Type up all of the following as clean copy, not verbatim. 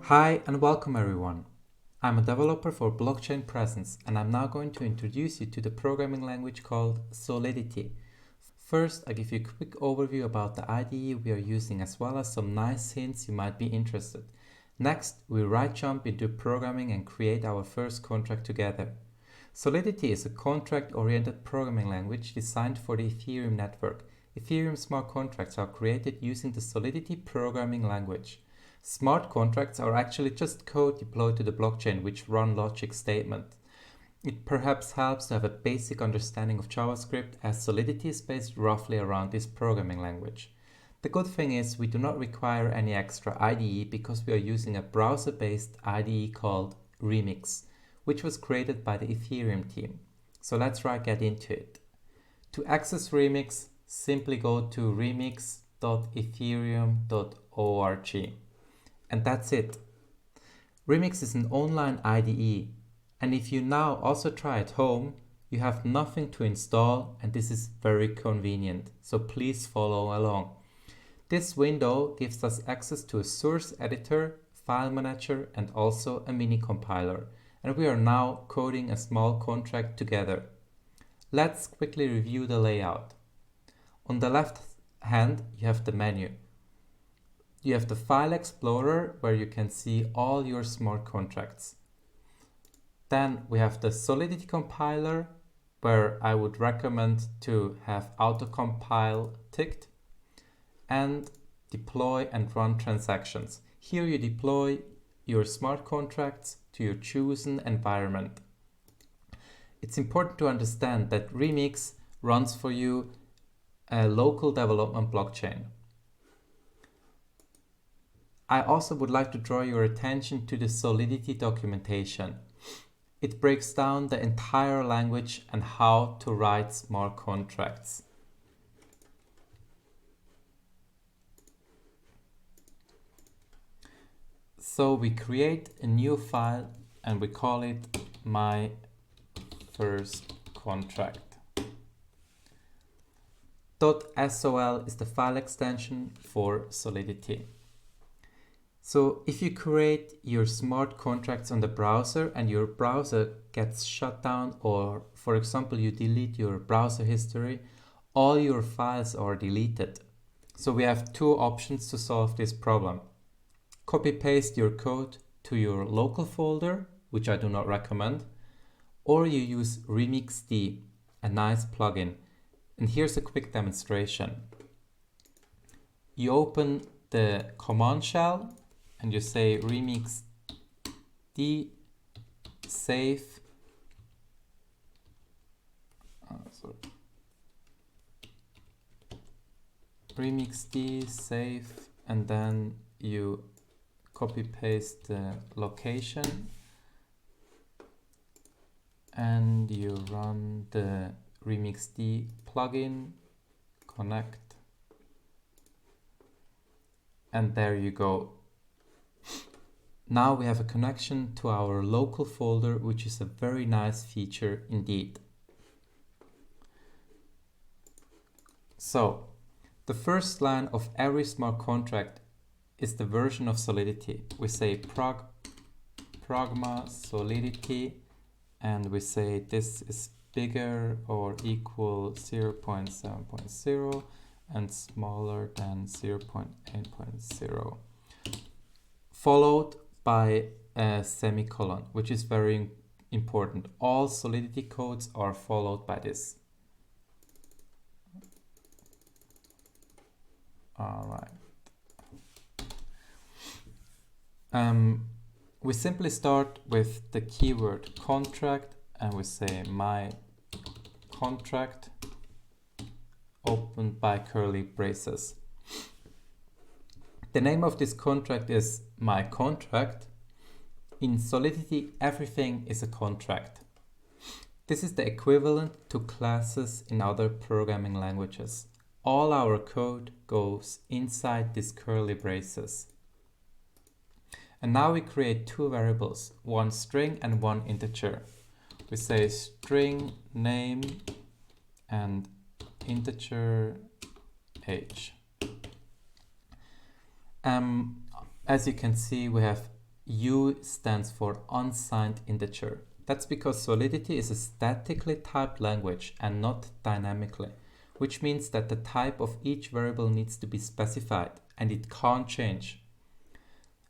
Hi and welcome everyone. I'm a developer for blockchain presence and I'm now going to introduce you to the programming language called Solidity. First, I give you a quick overview about the IDE we are using as well as some nice hints you might be interested. Next, we right jump into programming and create our first contract together. Solidity is a contract-oriented programming language designed for the Ethereum network. Ethereum smart contracts are created using the Solidity programming language. Smart contracts are actually just code deployed to the blockchain which run logic statements. It perhaps helps to have a basic understanding of JavaScript as Solidity is based roughly around this programming language. The good thing is we do not require any extra IDE because we are using a browser-based IDE called Remix, which was created by the Ethereum team. So let's get into it. To access Remix, simply go to remix.ethereum.org. And that's it. Remix is an online IDE, and if you now also try at home, you have nothing to install and this is very convenient, so please follow along. This window gives us access to a source editor, file manager and also a mini compiler, and we are now coding a small contract together. Let's quickly review the layout. On the left hand you have the menu. You have the file explorer where you can see all your smart contracts. Then we have the Solidity compiler where I would recommend to have autocompile ticked, and deploy and run transactions. Here you deploy your smart contracts to your chosen environment. It's important to understand that Remix runs for you a local development blockchain. I also would like to draw your attention to the Solidity documentation. It breaks down the entire language and how to write smart contracts. So we create a new file and we call it my first contract. .sol is the file extension for Solidity. So if you create your smart contracts on the browser and your browser gets shut down, or for example you delete your browser history, all your files are deleted. So we have two options to solve this problem. Copy paste your code to your local folder, which I do not recommend, or you use RemixD, a nice plugin. And here's a quick demonstration. You open the command shell and you say remix d save remix d save, and then you copy paste the location and you run the remixd plugin, connect, and there you go. Now we have a connection to our local folder, which is a very nice feature indeed. So, the first line of every smart contract is the version of Solidity. We say pragma solidity and we say this is bigger or equal 0.7.0 and smaller than 0.8.0. Followed by a semicolon, which is very important. All Solidity codes are followed by this. All right. We simply start with the keyword contract and we say my contract opened by curly braces. The name of this contract is my contract. In Solidity, everything is a contract. This is the equivalent to classes in other programming languages. All our code goes inside these curly braces. And now we create two variables, one string and one integer. We say string name and integer age. As you can see, we have U stands for unsigned integer. That's because Solidity is a statically typed language and not dynamically, which means that the type of each variable needs to be specified and it can't change.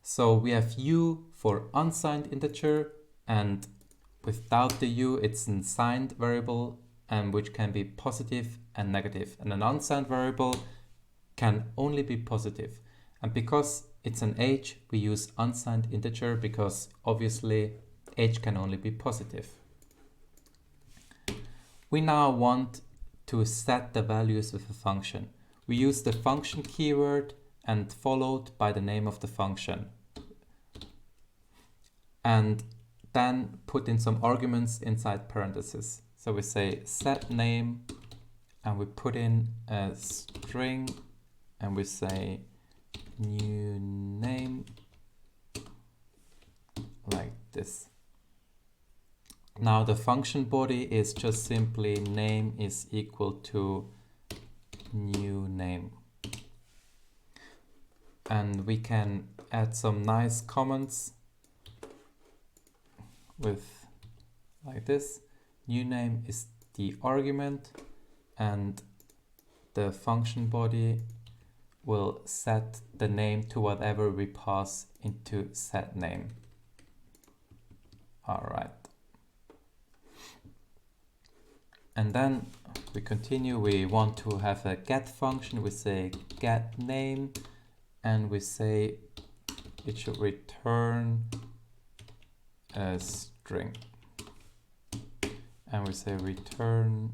So we have U for unsigned integer, and without the U it's an signed variable, and which can be positive and negative. And an unsigned variable can only be positive. And because it's an age, we use unsigned integer because obviously age can only be positive. We now want to set the values with a function. We use the function keyword and followed by the name of the function. And then put in some arguments inside parentheses. So we say set name, and we put in a string, and we say new name, like this. Now the function body is just simply name is equal to new name. And we can add some nice comments with like this. New name is the argument, and the function body will set the name to whatever we pass into set name. All right. And then we continue. We want to have a get function. We say get name, and we say it should return a string. And we say return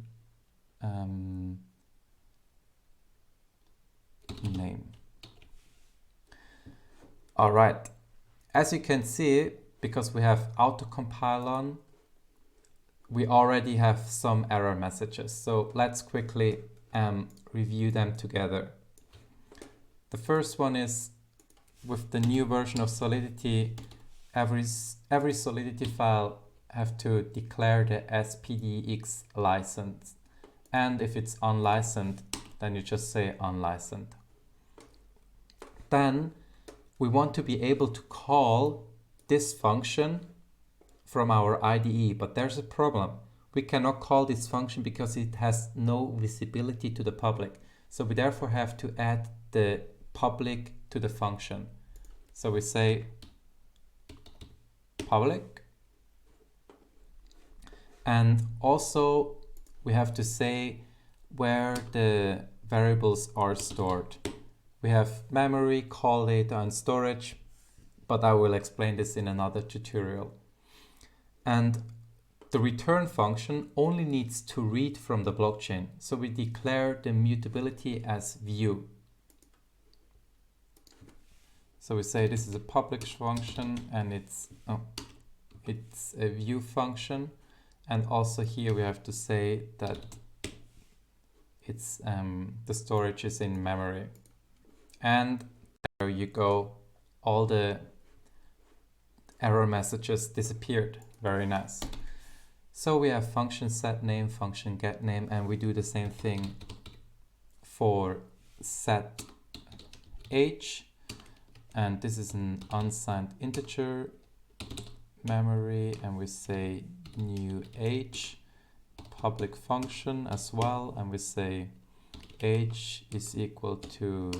name. All right. As you can see, because we have autocompile on, we already have some error messages. So let's quickly review them together. The first one is with the new version of Solidity, every Solidity file have to declare the SPDX license. And if it's unlicensed, then you just say unlicensed. Then we want to be able to call this function from our IDE, but there's a problem. We cannot call this function because it has no visibility to the public. So we therefore have to add the public to the function. So we say public, and also we have to say where the variables are stored. We have memory, call data, and storage, but I will explain this in another tutorial. And the return function only needs to read from the blockchain. So we declare the mutability as view. So we say this is a public function, and it's a view function. And also here we have to say that it's the storage is in memory. And there you go, all the error messages disappeared. Very nice. So we have function set name, function get name, and we do the same thing for set age. And this is an unsigned integer memory, and we say new age, public function as well, and we say age is equal to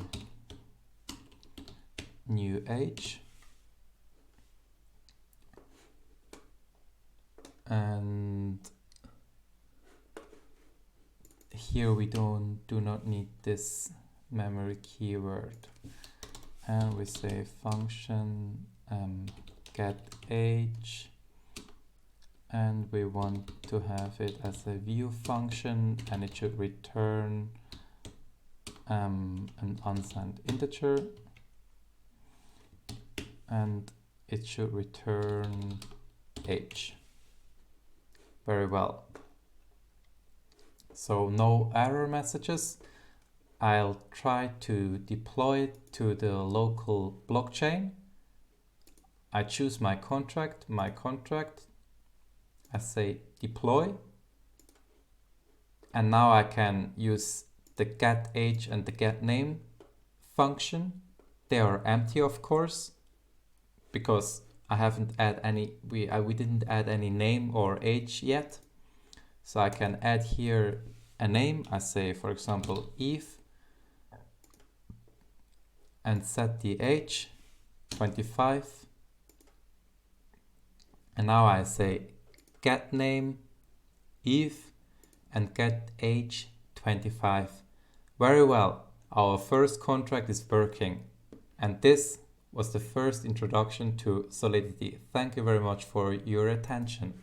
new age. And here we do not need this memory keyword, and we say function get age, and we want to have it as a view function, and it should return an unsigned integer, and it should return age. Very well. So no error messages. I'll try to deploy it to the local blockchain. I choose my contract. I say deploy. And now I can use the get age and the get name function. They are empty, of course, because I haven't add any, we didn't add any name or age yet. So I can add here a name. I say, for example, Yves, and set the age 25. And now I say get name Yves and get age 25. Very well, our first contract is working. And this was the first introduction to Solidity. Thank you very much for your attention.